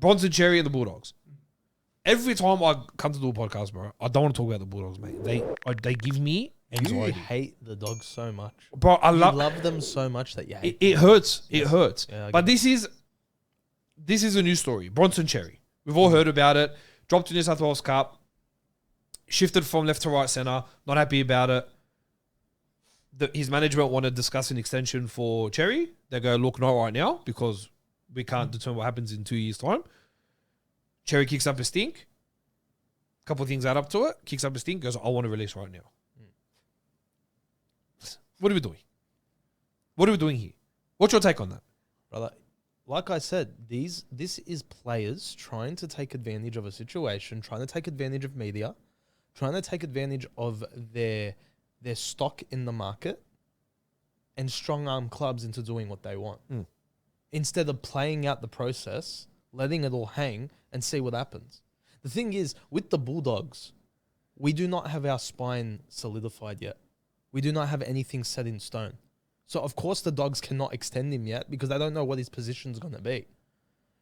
Bronson Xerri and the Bulldogs. Every time I come to do a podcast, bro, I don't want to talk about the Bulldogs, mate. They give me anxiety. You hate the Dogs so much. Bro, I love them so much that you hate it. It hurts. Yes. It hurts. Yeah, but this is a new story. Bronson Xerri. We've all heard about it. Dropped to New South Wales Cup. Shifted from left to right centre. Not happy about it. His management want to discuss an extension for Xerri. They go, look, not right now because we can't determine what happens in 2 years' time. Xerri kicks up a stink. A couple of things add up to it. Kicks up a stink. Goes, I want to release right now. What are we doing? What are we doing here? What's your take on that? Brother, like I said, this is players trying to take advantage of a situation, trying to take advantage of media, trying to take advantage of their stock in the market and strong-arm clubs into doing what they want. Instead of playing out the process, letting it all hang and see what happens. The thing is, with the Bulldogs, we do not have our spine solidified yet. We do not have anything set in stone. So, of course, the Dogs cannot extend him yet because they don't know what his position is going to be.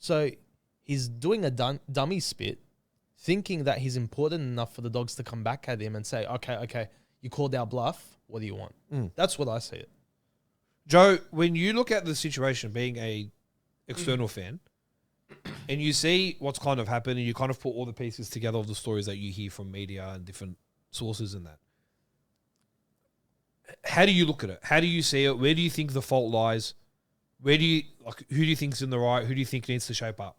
So, he's doing a dummy spit, thinking that he's important enough for the Dogs to come back at him and say, okay, you called our bluff. What do you want? That's what I see it. Joe, when you look at the situation being a external fan and you see what's kind of happened and you kind of put all the pieces together of the stories that you hear from media and different sources and that, how do you look at it? How do you see it? Where do you think the fault lies? Who do you think's in the right? Who do you think needs to shape up?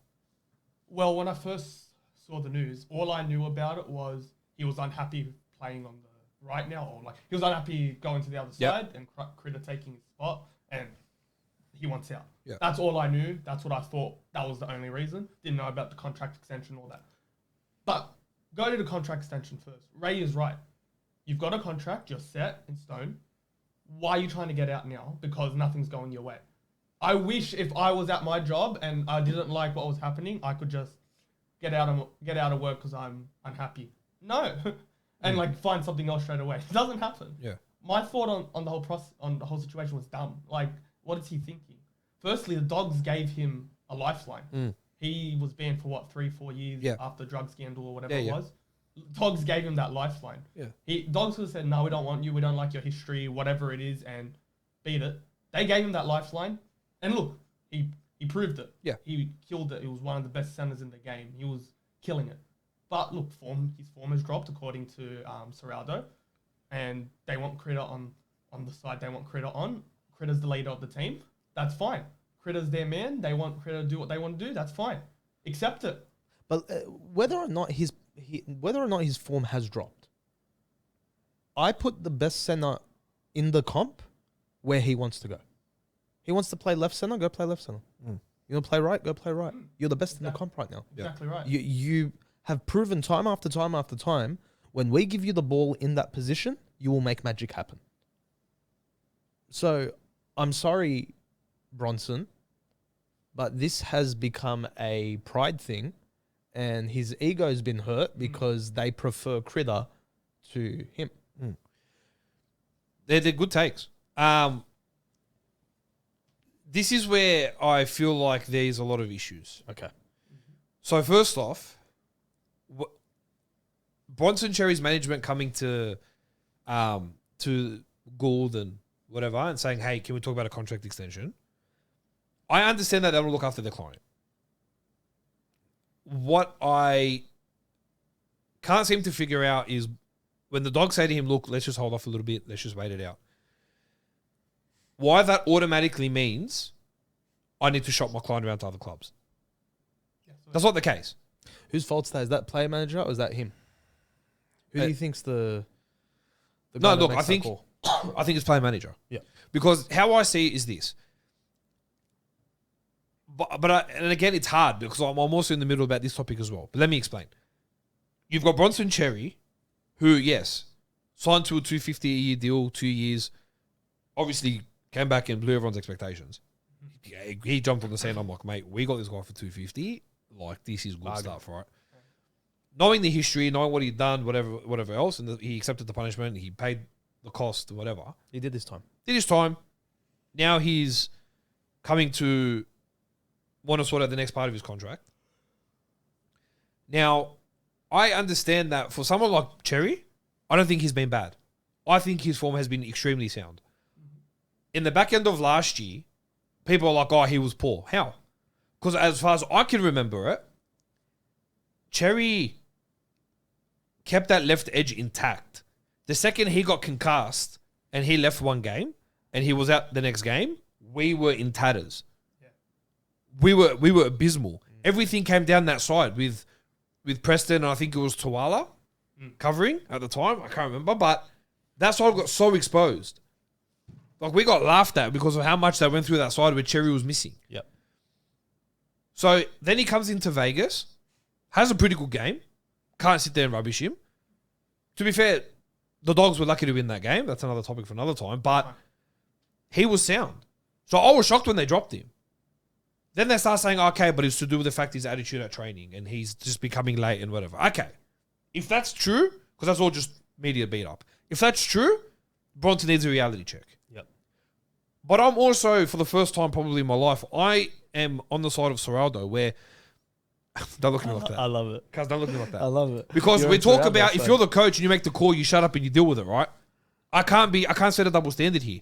Well, when I first saw the news, all I knew about it was he was unhappy playing on the right now, or like he was unhappy going to the other side and Critter taking his spot, and he wants out. Yep. That's all I knew. That's what I thought. That was the only reason. Didn't know about the contract extension, all that. But go to the contract extension first. Ray is right. You've got a contract. You're set in stone. Why are you trying to get out now? Because nothing's going your way. I wish if I was at my job and I didn't like what was happening, I could just get out of work because I'm unhappy. No, and like find something else straight away. It doesn't happen. Yeah. My thought on the whole on the whole situation was dumb. Like, what is he thinking? Firstly, the Dogs gave him a lifeline. He was banned for what 3-4 years after drug scandal or whatever it was. Dogs gave him that lifeline. Dogs could have said, no, we don't want you. We don't like your history, whatever it is, and beat it. They gave him that lifeline. And look, he proved it. Yeah. He killed it. He was one of the best centers in the game. He was killing it. But look, his form has dropped according to Serraldo. And they want Critter on the side they want Critter on. Critter's the leader of the team. That's fine. Critter's their man. They want Critter to do what they want to do. That's fine. Accept it. But whether or not his form has dropped, I put the best center in the comp where he wants to go. He wants to play left center, go play left center. You want to play right, go play right. You're the best in the comp right now. Exactly right. You have proven time after time after time, when we give you the ball in that position, you will make magic happen. So, I'm sorry, Bronson, but this has become a pride thing, and his ego's been hurt because they prefer Critter to him. They're good takes. This is where I feel like there's a lot of issues. Okay. So first off, Bronson Xerri's management coming to Gould and whatever and saying, hey, can we talk about a contract extension? I understand that they will look after their client. What I can't seem to figure out is when the Dogs say to him, look, let's just hold off a little bit, let's just wait it out. Why that automatically means I need to shop my client around to other clubs. That's not the case. Whose fault's that? Is that player manager or is that him? Who do you think's the no, look, I think it's player manager. Yeah. Because how I see it is this. And again, it's hard because I'm also in the middle about this topic as well. But let me explain. You've got Bronson Xerri, who, yes, signed to a $250 a year deal, 2 years, obviously came back and blew everyone's expectations. He jumped on the scene. I'm like, mate, we got this guy for $250. Like, this is good stuff, right? Knowing the history, knowing what he'd done, whatever else, and he accepted the punishment, he paid the cost, whatever. He did his time. Now he's coming to want to sort out the next part of his contract. Now, I understand that for someone like Xerri, I don't think he's been bad. I think his form has been extremely sound. In the back end of last year, people are like, oh, he was poor. How? Because as far as I can remember it, Xerri kept that left edge intact. The second he got concussed and he left one game and he was out the next game, we were in tatters. Yeah. We were abysmal. Everything came down that side with Preston and I think it was Tawala covering at the time. I can't remember, but that side got so exposed. Like we got laughed at because of how much they went through that side where Xerri was missing. Yep. So then he comes into Vegas, has a pretty good game. Can't sit there and rubbish him. To be fair, the Dogs were lucky to win that game. That's another topic for another time. But he was sound. So I was shocked when they dropped him. Then they start saying, okay, but it's to do with the fact his attitude at training and he's just becoming late and whatever. Okay. If that's true, because that's all just media beat up. If that's true, Bronson needs a reality check. Yep. But I'm also, for the first time probably in my life, I am on the side of Serraldo where... Don't look at me like that. I love it. Cuz, don't look at me like that. I love it. Because You're we talk into about that, if you're the coach and you make the call, you shut up and you deal with it, right? I can't set a double standard here.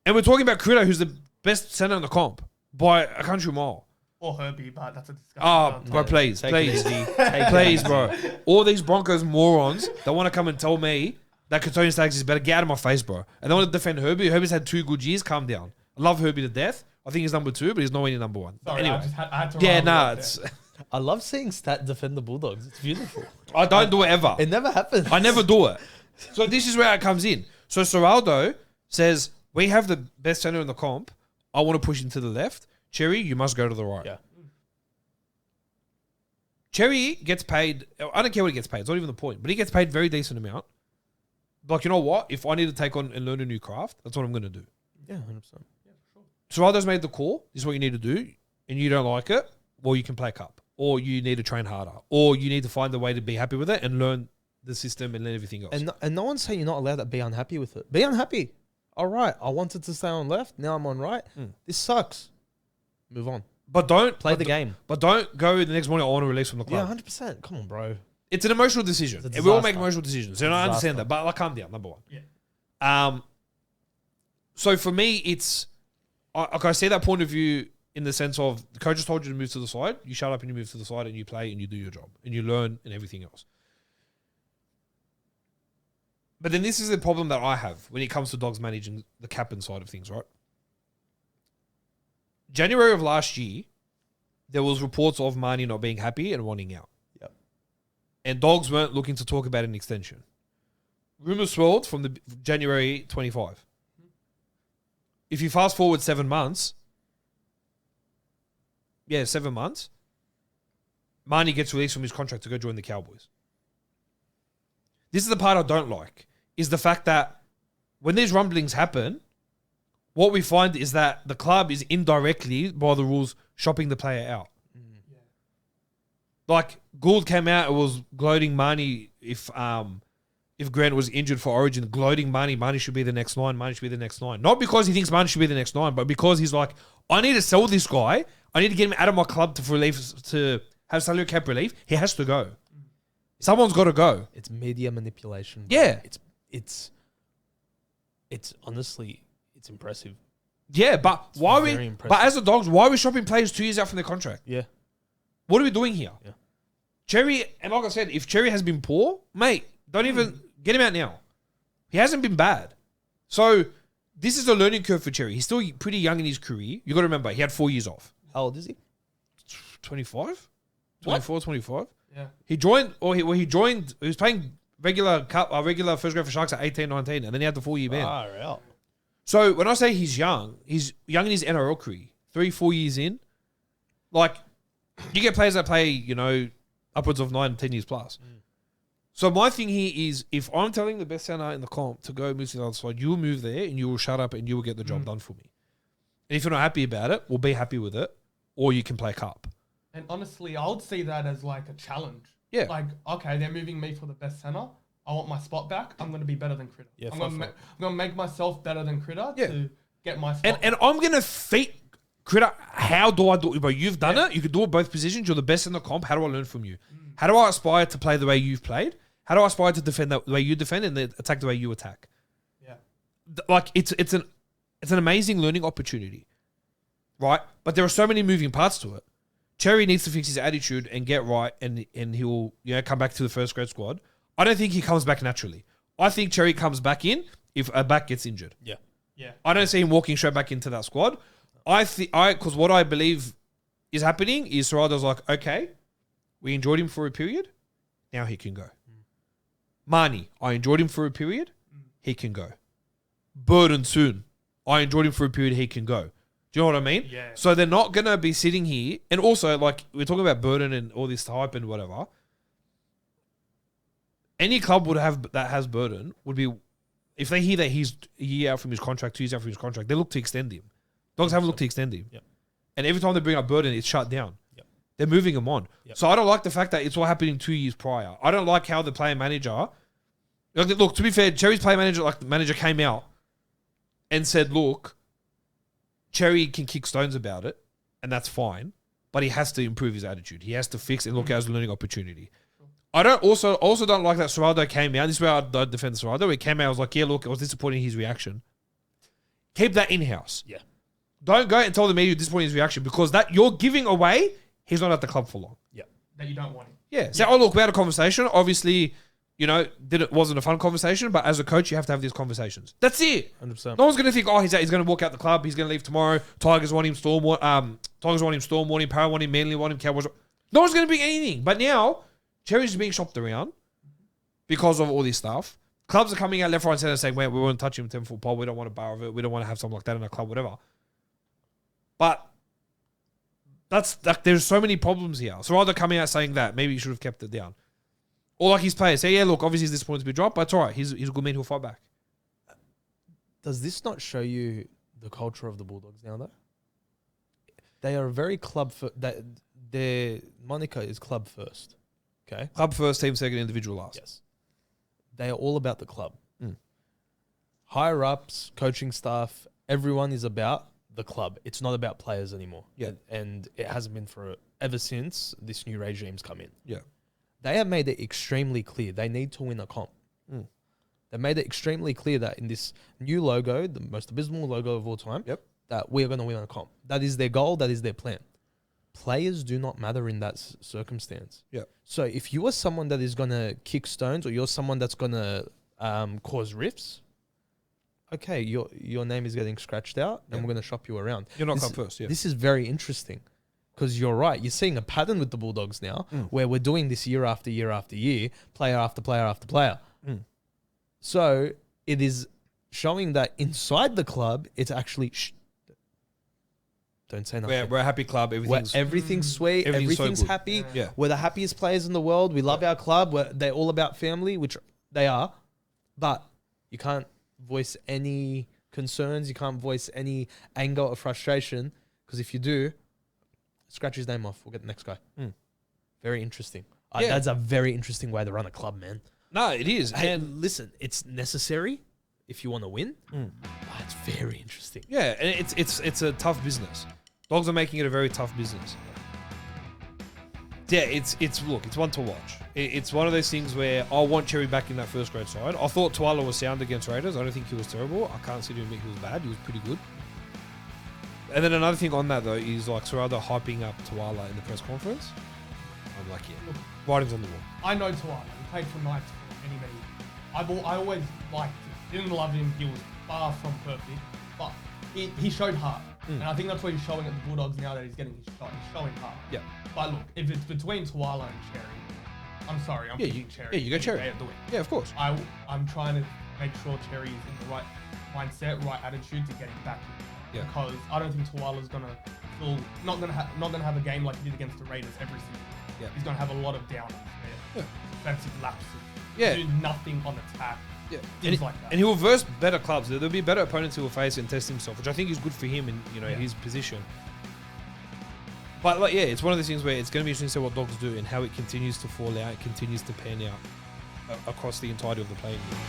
And we're talking about Critter, who's the best center in the comp by a country mile. Or Herbie, but that's a discussion. Oh, bro, please. Please, bro. All these Broncos morons that want to come and tell me that Katoni Staggs is better, get out of my face, bro. And they want to defend Herbie. Herbie's had 2 good years. Calm down. I love Herbie to death. I think he's number 2, but he's nowhere near number 1. Sorry, anyway. I had to it's... I love seeing Stat defend the Bulldogs. It's beautiful. I don't do it ever. It never happens. I never do it. So this is where it comes in. So Serraldo says, we have the best center in the comp. I want to push him to the left. Xerri, you must go to the right. Yeah. Xerri gets paid. I don't care what he gets paid. It's not even the point. But he gets paid very decent amount. Like, you know what? If I need to take on and learn a new craft, that's what I'm going to do. Yeah, 100%. Yeah, for sure. Serraldo's made the call. This is what you need to do. And you don't like it, well, you can play cup. Or you need to train harder. Or you need to find a way to be happy with it and learn the system and learn everything else. And no one's saying you're not allowed to be unhappy with it. Be unhappy. All right. I wanted to stay on left. Now I'm on right. This sucks. Move on. But don't Play the game. But don't go the next morning, I want to release from the Yeah, club. 100%. Come on, bro. It's an emotional decision. It's a And we all make disaster. emotional decisions. And I understand that. But like, calm down, number 1. Yeah. So for me, it's... I see that point of view in the sense of the coach has told you to move to the side. You shut up and you move to the side and you play and you do your job. And you learn and everything else. But then this is the problem that I have when it comes to Dogs managing the captain side of things, right? January of last year, there was reports of Marnie not being happy and wanting out. Yep. And Dogs weren't looking to talk about an extension. Rumours swirled from the January 25. If you fast forward 7 months, 7 months, Marnie gets released from his contract to go join the Cowboys. This is the part I don't like, is the fact that when these rumblings happen, what we find is that the club is indirectly, by the rules, shopping the player out. Yeah. Like, Gould came out and was gloating Marnie if Grant was injured for Origin, gloating Marnie should be the next 9, Marnie should be the next 9. Not because he thinks Marnie should be the next 9, but because he's like, I need to sell this guy. I need to get him out of my club to have salary cap relief. He has to go. Someone's got to go. It's media manipulation. Yeah. It's honestly, it's impressive. Yeah, but It's why very we? impressive. But as the Dogs, why are we shopping players 2 years out from their contract? Yeah. What are we doing here? Yeah. Xerri, and like I said, if Xerri has been poor, mate, don't even get him out now. He hasn't been bad. So this is a learning curve for Xerri. He's still pretty young in his career. You got to remember, he had 4 years off. How old is he? 25? 24, 25. Yeah. He joined, he was playing regular first grade for Sharks at 18, 19, and then he had the 4-year ban. Right. So when I say he's young in his NRL career, 3-4 years in. Like, you get players that play, upwards of 9, 10 years plus. So my thing here is, if I'm telling the best center in the comp to go move to the other side, you will move there and you will shut up and you will get the job done for me. And if you're not happy about it, we'll be happy with it, or you can play cup. And honestly, I would see that as like a challenge. Yeah. Like, okay, they're moving me for the best center. I want my spot back. I'm going to be better than Critter. Yeah, I'm going to make myself better than Critter Yeah. to get my spot. And I'm going to feed Critter how do I do it? Bro, you've done it. You can do it both positions. You're the best in the comp. How do I learn from you? How do I aspire to play the way you've played? How do I aspire to defend the way you defend and then attack the way you attack? Yeah. Like it's an amazing learning opportunity, right? But there are so many moving parts to it. Xerri needs to fix his attitude and get right, and he'll come back to the first grade squad. I don't think he comes back naturally. I think Xerri comes back in if a back gets injured. Yeah. Yeah. I don't see him walking straight back into that squad. Because what I believe is happening is Serraldo's like, okay, we enjoyed him for a period, now he can go. Marnie, I enjoyed him for a period, he can go. Burden soon, I enjoyed him for a period, he can go. Do you know what I mean? Yeah. So they're not going to be sitting here. And also, like, we're talking about Burden and all this hype and whatever. Any club that has Burden would be, if they hear that he's a year out from his contract, 2 years out from his contract, they look to extend him. Dogs haven't looked to extend him. Yep. And every time they bring up Burden, it's shut down. Yep. They're moving him on. Yep. So I don't like the fact that it's all happening 2 years prior. I don't like how the player manager... Look, to be fair, Xerri's player manager came out and said, look, Xerri can kick stones about it, and that's fine, but he has to improve his attitude. He has to fix and look at his learning opportunity. I don't don't like that Serraldo came out. This is where I don't defend Serraldo. He came out, I was like, yeah, look, I was disappointed in his reaction. Keep that in-house. Yeah. Don't go and tell the media disappointed in his reaction, because that you're giving away he's not at the club for long. Yeah. That you don't want him. Yeah. So, oh, look, we had a conversation. Obviously, wasn't a fun conversation, but as a coach, you have to have these conversations. That's it. 100%. No one's going to think, he's going to walk out the club. He's going to leave tomorrow. Tigers want him. Storm want him. Para want him. Manly want him. Cowboys. No one's going to bring anything. But now, Xerri's being shopped around because of all this stuff. Clubs are coming out left, right, and centre saying, we won't touch him 10-foot pole. We don't want a bar of it. We don't want to have something like that in our club, whatever. But there's so many problems here. So rather coming out saying that, maybe you should have kept it down. Or like his players say, yeah, look, obviously he's disappointed to be dropped, but it's all right. He's a good man who'll fight back. Does this not show you the culture of the Bulldogs now, though? They are very club... their moniker is club first. Okay? Club first, team second, individual last. Yes. They are all about the club. Higher ups, coaching staff, everyone is about the club. It's not about players anymore. Yeah. And it hasn't been ever since this new regime's come in. Yeah. They have made it extremely clear they need to win a comp. They made it extremely clear that in this new logo, the most abysmal logo of all time, that we are going to win a comp. That is their goal. That is their plan. Players do not matter in that circumstance. Yeah. So if you are someone that is going to kick stones, or you're someone that's going to cause rifts, okay, your name is getting scratched out, and we're going to shop you around. You're not club first. Yeah. This is very interesting. Because you're right. You're seeing a pattern with the Bulldogs now where we're doing this year after year after year, player after player after player. So it is showing that inside the club, it's actually, don't say nothing. We're a happy club. Everything's sweet. Everything's so happy. Yeah. We're the happiest players in the world. We love our club. They're all about family, which they are. But you can't voice any concerns. You can't voice any anger or frustration. Because if you do, scratch his name off. We'll get the next guy. Very interesting. That's a very interesting way to run a club, man. No, it is. And listen, it's necessary if you want to win. But it's very interesting. Yeah, and it's a tough business. Dogs are making it a very tough business. Yeah, it's one to watch. It's one of those things where I want Xerri back in that first grade side. I thought Tuala was sound against Raiders. I don't think he was terrible. I can't sit here and admit he was bad. He was pretty good. And then another thing on that, though, is like Serraldo hyping up Tuala in the press conference. I'm like, yeah, writing's on the wall. I know Tuala. He played for Knights for many, many years. I always liked him. Didn't love him. He was far from perfect. But he showed heart. And I think that's what he's showing at the Bulldogs now that he's getting his shot. He's showing heart. Yeah. But look, if it's between Tuala and Xerri, I'm sorry, I'm picking Xerri. Yeah, you go Xerri. Yeah, of course. I'm trying to make sure Xerri is in the right mindset, right attitude to getting back in. Yeah. Because I don't think Tuala's not gonna have a game like he did against the Raiders every season. Yeah. He's gonna have a lot of downers there. Defensive lapses. Yeah. Do nothing on attack. Yeah. Things like that. And he will verse better clubs. There'll be better opponents he will face and test himself, which I think is good for him in his position. But like, it's one of those things where it's going to be interesting to see what Dogs do and how it continues to fall out, continues to pan out across the entirety of the playing field.